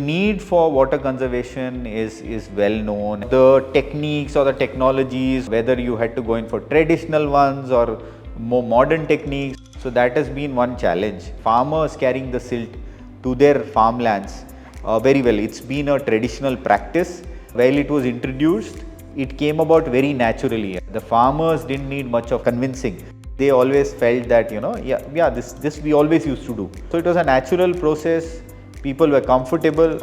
need for water conservation is well known. The techniques or the technologies, whether you had to go in for traditional ones or more modern techniques, so that has been one challenge. Farmers carrying the silt to their farmlands very well. It's been a traditional practice. While it was introduced, it came about very naturally. The farmers didn't need much of convincing. They always felt that, this we always used to do. So it was a natural process. People were comfortable.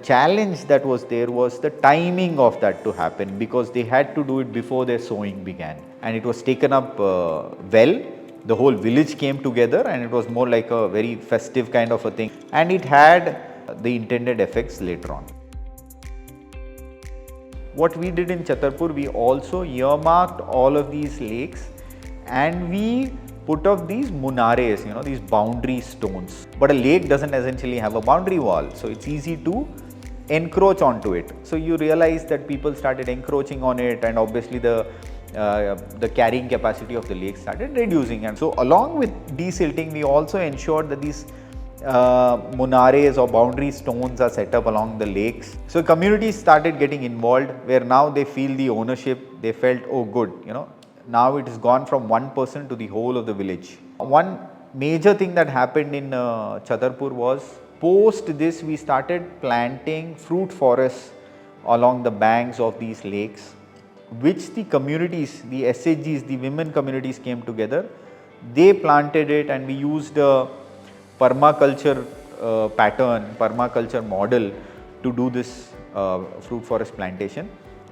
Challenge that was there was the timing of that to happen, because they had to do it before their sowing began, and it was taken up well. The whole village came together and it was more like a very festive kind of a thing, and it had the intended effects later on. What we did in Chhatarpur, we also earmarked all of these lakes and we put up these munares, these boundary stones. But a lake doesn't essentially have a boundary wall, so it's easy to encroach onto it. So you realize that people started encroaching on it, and obviously the carrying capacity of the lake started reducing. And so along with desilting, we also ensured that these munares or boundary stones are set up along the lakes. So communities started getting involved, where now they feel the ownership. They felt, oh good, now it has gone from one person to the whole of the village. One major thing that happened in Chhatarpur was, post this we started planting fruit forests along the banks of these lakes, which the communities, the SHGs, the women communities came together. They planted it, and we used a permaculture permaculture model to do this fruit forest plantation,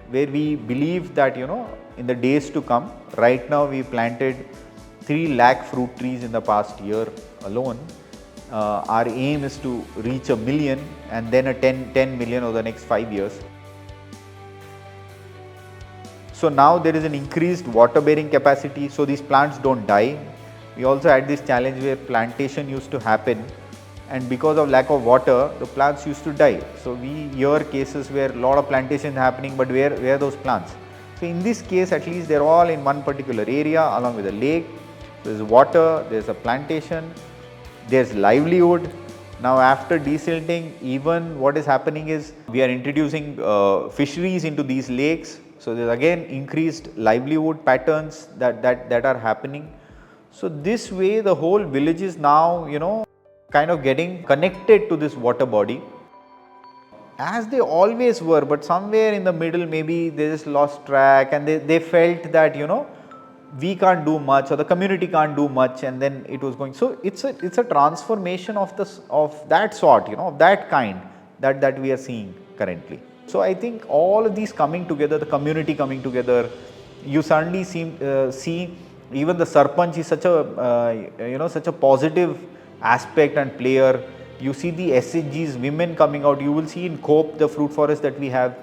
where we believe that, in the days to come, right now we planted 3 lakh fruit trees in the past year alone. Our aim is to reach 1 million and then a 10 million over the next 5 years. So now there is an increased water bearing capacity, so these plants don't die. We also had this challenge where plantation used to happen, and because of lack of water, the plants used to die. So we hear cases where a lot of plantation happening, but where are those plants? So in this case, at least they're all in one particular area along with a lake. There's water, there's a plantation, there's livelihood. Now after desilting, even what is happening is we are introducing fisheries into these lakes. So there's again increased livelihood patterns that are happening. So this way the whole village is now, kind of getting connected to this water body, as they always were, but somewhere in the middle maybe they just lost track, and they felt that, we can't do much, or the community can't do much, and then it was going. So it's a transformation of that sort, of that kind that we are seeing currently. So I think all of these coming together, the community coming together, you suddenly see even the Sarpanch is such a positive aspect and player. You see the SHGs, women coming out. You will see in Cope, the fruit forest that we have,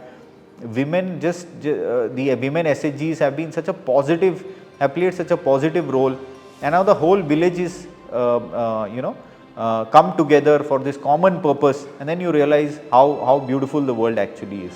women the women SHGs have been have played such a positive role, and now the whole village is come together for this common purpose, and then you realize how beautiful the world actually is.